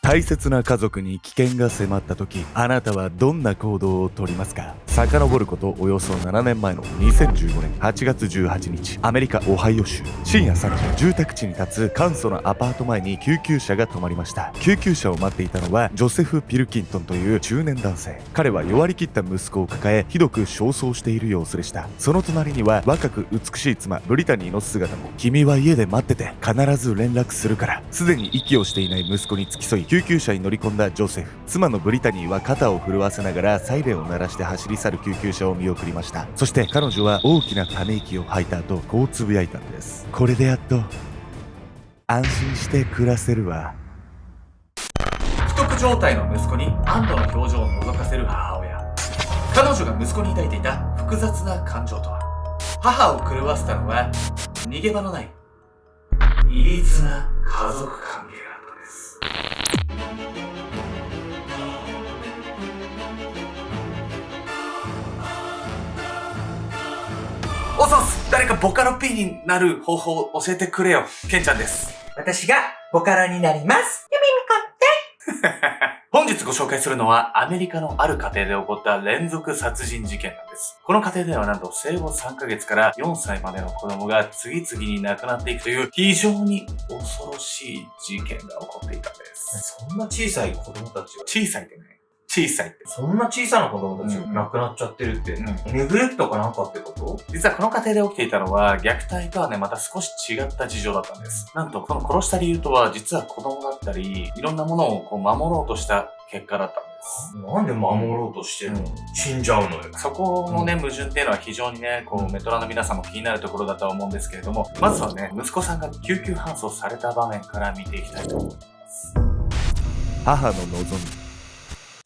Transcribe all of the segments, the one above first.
大切な家族に危険が迫った時、あなたはどんな行動をとりますか？遡ることおよそ7年前の2015年8月18日、アメリカ・オハイオ州深夜3時、住宅地に立つ簡素なアパート前に救急車が止まりました。救急車を待っていたのはジョセフ・ピルキントンという中年男性。彼は弱り切った息子を抱え、ひどく焦燥している様子でした。その隣には若く美しい妻ブリタニーの姿も。君は家で待ってて、必ず連絡するから。すでに息をしていない息子に付き添い救急車に乗り込んだジョセフ。妻のブリタニーは肩を震わせながらサイレンを鳴らして走り去る救急車を見送りました。そして彼女は大きなため息を吐いた後、こうつぶやいたんです。これでやっと安心して暮らせるわ。危篤状態の息子に安堵の表情を覗かせる母親。彼女が息子に抱いていた複雑な感情とは。母を狂わせたのは逃げ場のないいびつな家族関係だったんです。おそす、誰かボカロ P になる方法を教えてくれよ。ケンちゃんです。私がボカロになります。本日ご紹介するのはアメリカのある家庭で起こった連続殺人事件なんです。この家庭ではなんと生後3ヶ月から4歳までの子供が次々に亡くなっていくという非常に恐ろしい事件が起こっていたんです。そんな小さい子供たちが、小さいってね。小さいって。そんな小さな子供たちが亡くなっちゃってるって、ネグレクトかなんかってこと？実はこの家庭で起きていたのは虐待とはね、また少し違った事情だったんです。なんとこの殺した理由とは実は子供だったり、いろんなものを守ろうとした結果だったんです。なんで守ろうとしてるの？死んじゃうのよ。そこのね、矛盾っていうのは非常にね、メトラの皆さんも気になるところだとは思うんですけれども、まずはね、息子さんが救急搬送された場面から見ていきたいと思います。母の望み。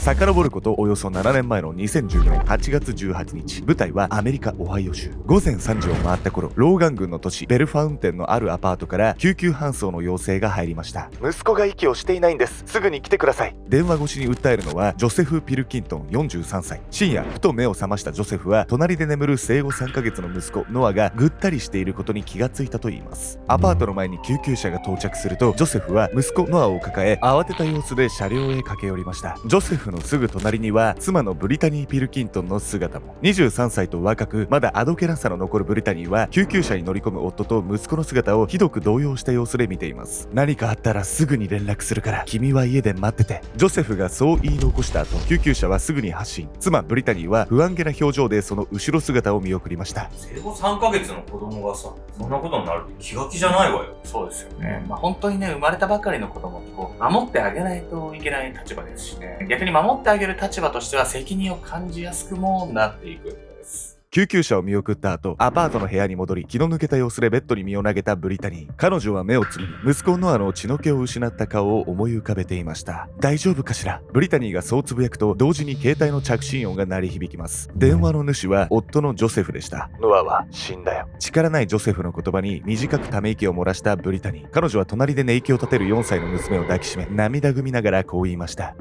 遡ることおよそ7年前の2014年8月18日、舞台はアメリカ・オハイオ州。午前3時を回った頃、ローガン郡の都市ベルファウンテンのあるアパートから救急搬送の要請が入りました。息子が息をしていないんです。すぐに来てください。電話越しに訴えるのはジョセフ・ピルキントン43歳。深夜、ふと目を覚ましたジョセフは、隣で眠る生後3ヶ月の息子ノアがぐったりしていることに気がついたといいます。アパートの前に救急車が到着すると、ジョセフは息子ノアを抱え、慌てた様子で車両へ駆け寄りました。ジョセフのすぐ隣には妻のブリタニー・ピルキントンの姿も。23歳と若く、まだあどけなさの残るブリタニーは救急車に乗り込む夫と息子の姿をひどく動揺した様子で見ています。何かあったらすぐに連絡するから、君は家で待ってて。ジョセフがそう言い残した後、救急車はすぐに発進。妻ブリタニーは不安げな表情でその後ろ姿を見送りました。生後3ヶ月の子供がさ、そんなことになるって気が気じゃないわよ。そうですよね。本当にね、生まれたばかりの子供って守ってあげないといけない立場ですしね。逆に守ってあげる立場としては責任を感じやすくもなっていくんです。救急車を見送った後、アパートの部屋に戻り、気の抜けた様子でベッドに身を投げたブリタニー。彼女は目をつむり、息子ノアの血の気を失った顔を思い浮かべていました。大丈夫かしら？ブリタニーがそうつぶやくと、同時に携帯の着信音が鳴り響きます。電話の主は夫のジョセフでした。ノアは死んだよ。力ないジョセフの言葉に短くため息を漏らしたブリタニー。彼女は隣で寝息を立てる4歳の娘を抱きしめ、涙ぐみながらこう言いました。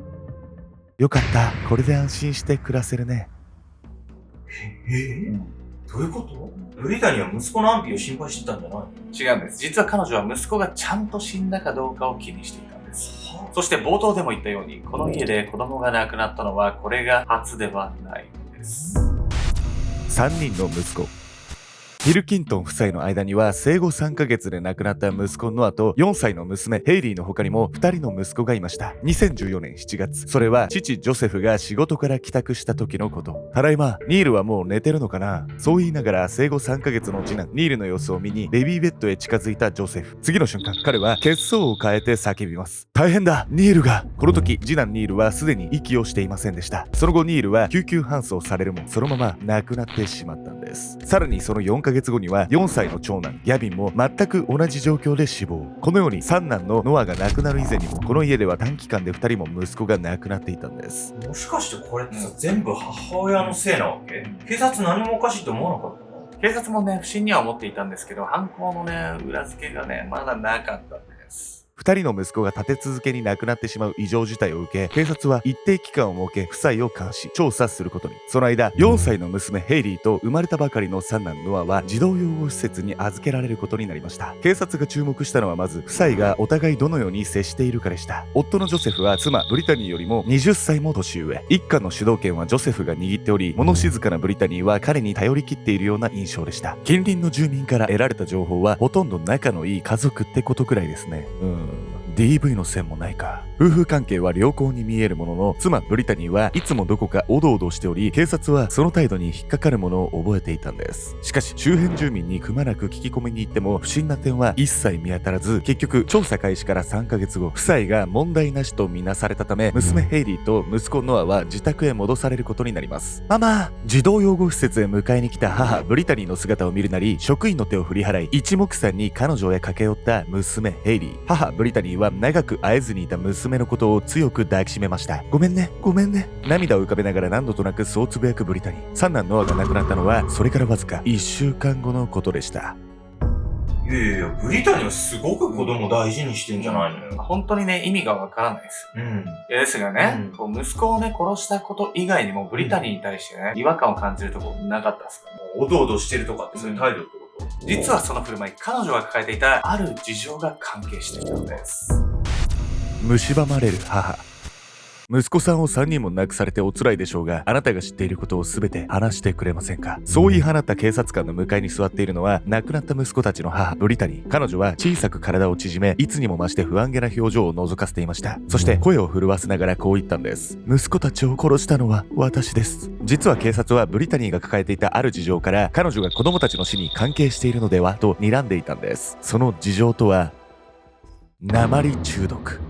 よかった。これで安心して暮らせるね。どういうこと？ブリタニーは息子の安否を心配してたんじゃないの？違うんです。実は彼女は息子がちゃんと死んだかどうかを気にしていたんです。そして冒頭でも言ったように、この家で子供が亡くなったのはこれが初ではないんです。3人の息子。ピルキントン夫妻の間には生後3ヶ月で亡くなった息子ノアと4歳の娘ヘイリーの他にも2人の息子がいました。2014年7月、それは父ジョセフが仕事から帰宅した時のこと。ただいま、ニールはもう寝てるのかな？そう言いながら生後3ヶ月の次男ニールの様子を見にベビーベッドへ近づいたジョセフ。次の瞬間、彼は血相を変えて叫びます。大変だ、ニールが！この時、次男ニールはすでに息をしていませんでした。その後ニールは救急搬送されるも、そのまま亡くなってしまったんです。さらにその4ヶ月後には4歳の長男ギャビンも全く同じ状況で死亡。このように三男のノアが亡くなる以前にも、この家では短期間で2人も息子が亡くなっていたんです。もしかしてこれってさ、全部母親のせいなわけ？警察何もおかしいと思わなかったの？警察もね、不審には思っていたんですけど、犯行のね、裏付けがね、まだなかったんです。二人の息子が立て続けに亡くなってしまう異常事態を受け、警察は一定期間を設け夫妻を監視調査することに。その間、4歳の娘ヘイリーと生まれたばかりの三男ノアは児童養護施設に預けられることになりました。警察が注目したのはまず夫妻がお互いどのように接しているかでした。夫のジョセフは妻ブリタニーよりも20歳も年上。一家の主導権はジョセフが握っており、物静かなブリタニーは彼に頼り切っているような印象でした。近隣の住民から得られた情報はほとんど仲のいい家族ってことくらいですね。DV の線もないか。夫婦関係は良好に見えるものの、妻ブリタニーはいつもどこかおどおどしており、警察はその態度に引っかかるものを覚えていたんです。しかし周辺住民にくまなく聞き込みに行っても不審な点は一切見当たらず、結局調査開始から3ヶ月後、夫妻が問題なしとみなされたため、娘ヘイリーと息子ノアは自宅へ戻されることになります。ママ、児童養護施設へ迎えに来た母ブリタニーの姿を見るなり、職員の手を振り払い一目散に彼女へ駆け寄った娘ヘイリー。母ブリタニーは長く会えずにいた娘のことを強く抱きしめました。ごめんね、ごめんね。涙を浮かべながら何度となくそうつぶやくブリタニー。三男ノアが亡くなったのはそれからわずか1週間後のことでした。いやいや、ブリタニーはすごく子供大事にしてんじゃないのよ。本当にね、意味がわからないですよ。いやですがね、こう息子をね、殺したこと以外にもブリタニーに対してね、違和感を感じるところなかったですかね。おどおどしてるとかってそういう態度ってこと？実はその振る舞い、彼女が抱えていたある事情が関係していたのです。蝕まれる母。息子さんを3人も亡くされてお辛いでしょうが、あなたが知っていることを全て話してくれませんか。そう言い放った警察官の向かいに座っているのは亡くなった息子たちの母ブリタニー。彼女は小さく体を縮め、いつにも増して不安げな表情を覗かせていました。そして声を震わせながらこう言ったんです。息子たちを殺したのは私です。実は警察はブリタニーが抱えていたある事情から彼女が子供たちの死に関係しているのではと睨んでいたんです。その事情とは鉛中毒。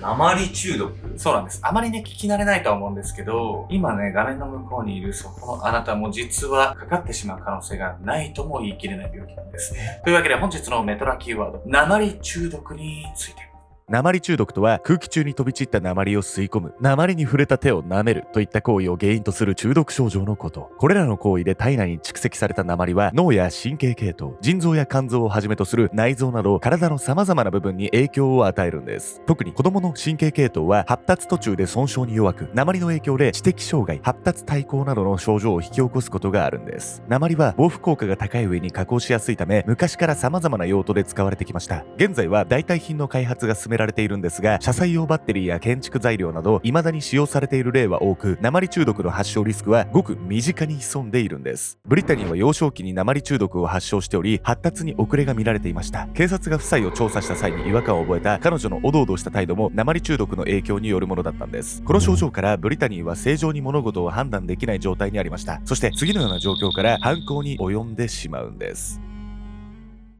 鉛中毒？そうなんです。あまりね、聞き慣れないとは思うんですけど、今ね、画面の向こうにいるそこのあなたも実はかかってしまう可能性がないとも言い切れない病気なんですね。というわけで本日のメトラキーワード、鉛中毒について。鉛中毒とは空気中に飛び散った鉛を吸い込む、鉛に触れた手を舐めるといった行為を原因とする中毒症状のこと。これらの行為で体内に蓄積された鉛は脳や神経系統、腎臓や肝臓をはじめとする内臓など体の様々な部分に影響を与えるんです。特に子供の神経系統は発達途中で損傷に弱く、鉛の影響で知的障害、発達退行などの症状を引き起こすことがあるんです。鉛は防腐効果が高い上に加工しやすいため、昔から様々な用途で使われてきました。現在は代替品の開発が進められているんですが、車載用バッテリーや建築材料など未だに使用されている例は多く、鉛中毒の発症リスクはごく身近に潜んでいるんです。ブリタニーは幼少期に鉛中毒を発症しており、発達に遅れが見られていました。警察が夫妻を調査した際に違和感を覚えた彼女のおどおどした態度も鉛中毒の影響によるものだったんです。この症状からブリタニーは正常に物事を判断できない状態にありました。そして次のような状況から犯行に及んでしまうんです。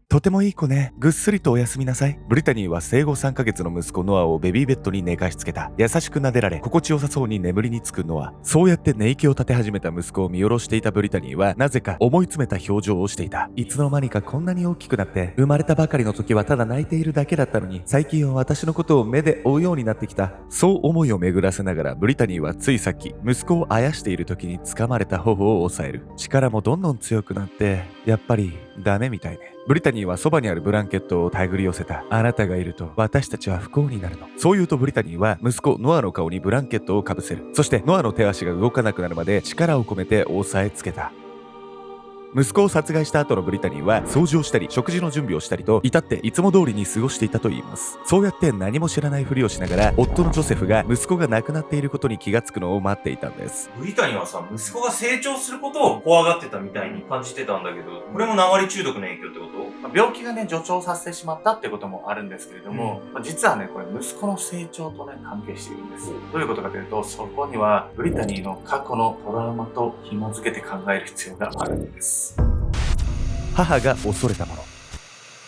とてもいい子ね。ぐっすりとおやすみなさい。ブリタニーは生後3ヶ月の息子ノアをベビーベッドに寝かしつけた。優しく撫でられ、心地よさそうに眠りにつくノア。そうやって寝息を立て始めた息子を見下ろしていたブリタニーは、なぜか思い詰めた表情をしていた。いつの間にかこんなに大きくなって、生まれたばかりの時はただ泣いているだけだったのに、最近は私のことを目で追うようになってきた。そう思いを巡らせながら、ブリタニーはついさっき、息子をあやしている時に掴まれた頬を押さえる。力もどんどん強くなって、やっぱりダメみたいね。ブリタニーはそばにあるブランケットを手繰り寄せた。あなたがいると私たちは不幸になるの。そう言うとブリタニーは息子ノアの顔にブランケットをかぶせる。そしてノアの手足が動かなくなるまで力を込めて押さえつけた。息子を殺害した後のブリタニーは掃除をしたり食事の準備をしたりと至っていつも通りに過ごしていたといいます。そうやって何も知らないふりをしながら夫のジョセフが息子が亡くなっていることに気がつくのを待っていたんです。ブリタニーはさ、息子が成長することを怖がってたみたいに感じてたんだけど、これも鉛中毒の影響ってこと？病気がね、助長させてしまったってこともあるんですけれども、実はね、これ息子の成長とね、関係しているんです。どういうことかというと、そこにはブリタニーの過去のトラウマと紐付けて考える必要があるんです。母が恐れたもの。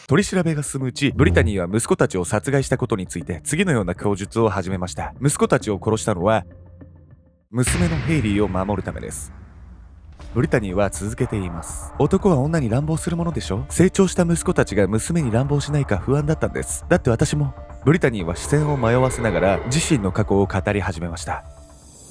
取り調べが進むうち、ブリタニーは息子たちを殺害したことについて次のような供述を始めました。息子たちを殺したのは娘のヘイリーを守るためです。ブリタニーは続けて言います。男は女に乱暴するものでしょ。成長した息子たちが娘に乱暴しないか不安だったんです。だって私も。ブリタニーは視線を迷わせながら自身の過去を語り始めました。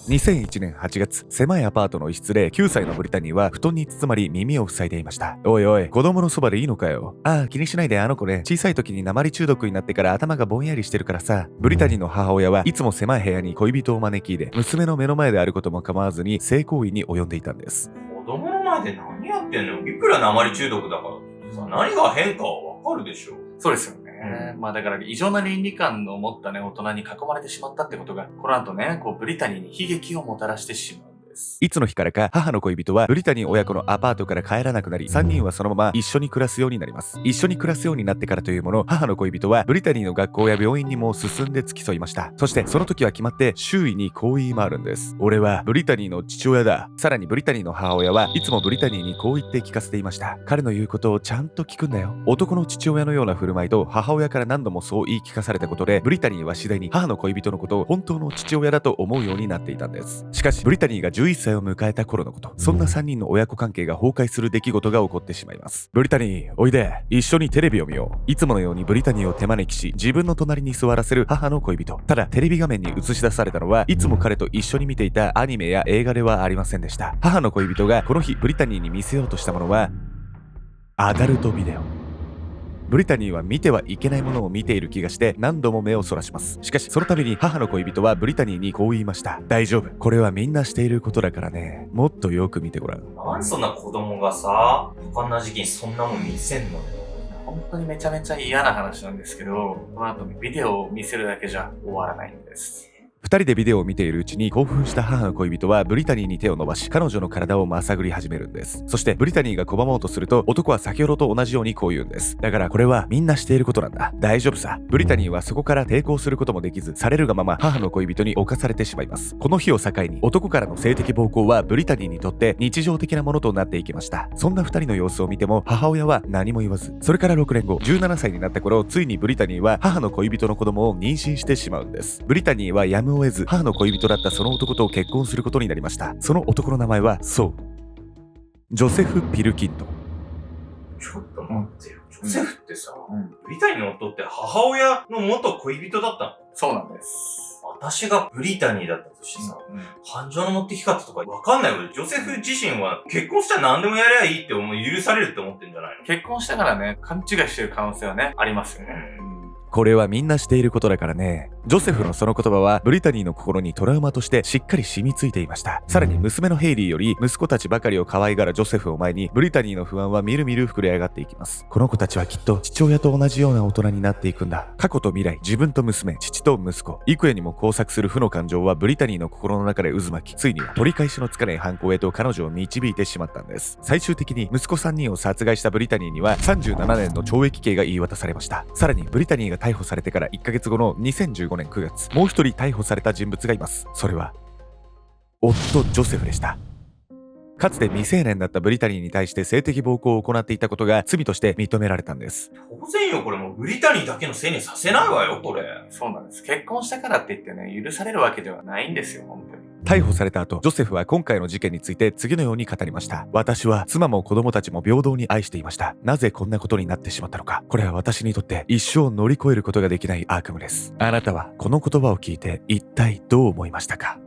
2001年8月、狭いアパートの一室で9歳のブリタニーは布団に包まり耳を塞いでいました。おいおい、子供のそばでいいのかよ。ああ、気にしないで、あの子ね、小さい時に鉛中毒になってから頭がぼんやりしてるからさ。ブリタニーの母親はいつも狭い部屋に恋人を招き入れ、娘の目の前であることも構わずに性行為に及んでいたんです。子供の前で何やってんの？いくら鉛中毒だからってさ、何が変かはわかるでしょ。そうですよね。まあだから異常な倫理観を持ったね、大人に囲まれてしまったってことが、この後ね、こうブリタニーに悲劇をもたらしてしまうんです。いつの日からか母の恋人はブリタニー親子のアパートから帰らなくなり、3人はそのまま一緒に暮らすようになります。一緒に暮らすようになってからというもの、母の恋人はブリタニーの学校や病院にも進んで付き添いました。そしてその時は決まって周囲にこう言い回るんです。俺はブリタニーの父親だ。さらにブリタニーの母親はいつもブリタニーにこう言って聞かせていました。彼の言うことをちゃんと聞くんだよ。男の父親のような振る舞いと母親から何度もそう言い聞かされたことで、ブリタニーは次第に母の恋人のことを本当の父親だと思うようになっていたんです。しかしブリタニーが11歳を迎えた頃のこと、そんな3人の親子関係が崩壊する出来事が起こってしまいます。ブリタニー、おいで、一緒にテレビを見よう。いつものようにブリタニーを手招きし、自分の隣に座らせる母の恋人。ただテレビ画面に映し出されたのはいつも彼と一緒に見ていたアニメや映画ではありませんでした。母の恋人がこの日ブリタニーに見せようとしたものはアダルトビデオ。ブリタニーは見てはいけないものを見ている気がして何度も目をそらします。しかしその度に母の恋人はブリタニーにこう言いました。大丈夫。これはみんなしていることだからね。もっとよく見てごらん。なんでそんな子供がさ、多感な時期にそんなもん見せんのよ。本当にめちゃめちゃ嫌な話なんですけど、この後ビデオを見せるだけじゃ終わらないんです。二人でビデオを見ているうちに興奮した母の恋人はブリタニーに手を伸ばし、彼女の体をまさぐり始めるんです。そしてブリタニーが拒もうとすると、男は先ほどと同じようにこう言うんです。だからこれはみんなしていることなんだ。大丈夫さ。ブリタニーはそこから抵抗することもできず、されるがまま母の恋人に侵されてしまいます。この日を境に男からの性的暴行はブリタニーにとって日常的なものとなっていきました。そんな二人の様子を見ても母親は何も言わず、それから6年後、17歳になった頃、ついにブリタニーは母の恋人の子供を妊娠してしまうんです。ブリタニーはやむを得ず母の恋人だったその男と結婚することになりました。その男の名前はそうジョセフ・ピルキントン。ちょっと待ってよ。ジョセフってさ、ブリタニーの夫って母親の元恋人だったの？そうなんです。私がブリタニーだったとしてさ、感情の持ってき方とかわかんないけど、ジョセフ自身は結婚したら何でもやりゃいいって許されるって思ってんじゃないの？結婚したからね、勘違いしてる可能性はね、ありますよね。これはみんなしていることだからね。ジョセフのその言葉はブリタニーの心にトラウマとしてしっかり染みついていました。さらに娘のヘイリーより息子たちばかりを可愛がるジョセフを前に、ブリタニーの不安はみるみる膨れ上がっていきます。この子たちはきっと父親と同じような大人になっていくんだ。過去と未来、自分と娘、父と息子、幾重にも交錯する負の感情はブリタニーの心の中で渦巻き、ついには取り返しのつかない犯行へと彼女を導いてしまったんです。最終的に息子3人を殺害したブリタニーには37年の懲役刑が言い渡されました。さらにブリタニーが逮捕されてから1ヶ月後の2015年9月、もう一人逮捕された人物がいます。それは夫ジョセフでした。かつて未成年だったブリタニーに対して性的暴行を行っていたことが罪として認められたんです。当然よ、これもうブリタニーだけのせいにさせないわよ、これ。そうなんです。結婚したからって言ってね、許されるわけではないんですよ、本当に。逮捕された後、ジョセフは今回の事件について次のように語りました。私は妻も子供たちも平等に愛していました。なぜこんなことになってしまったのか。これは私にとって一生乗り越えることができない悪夢です。あなたはこの言葉を聞いて一体どう思いましたか？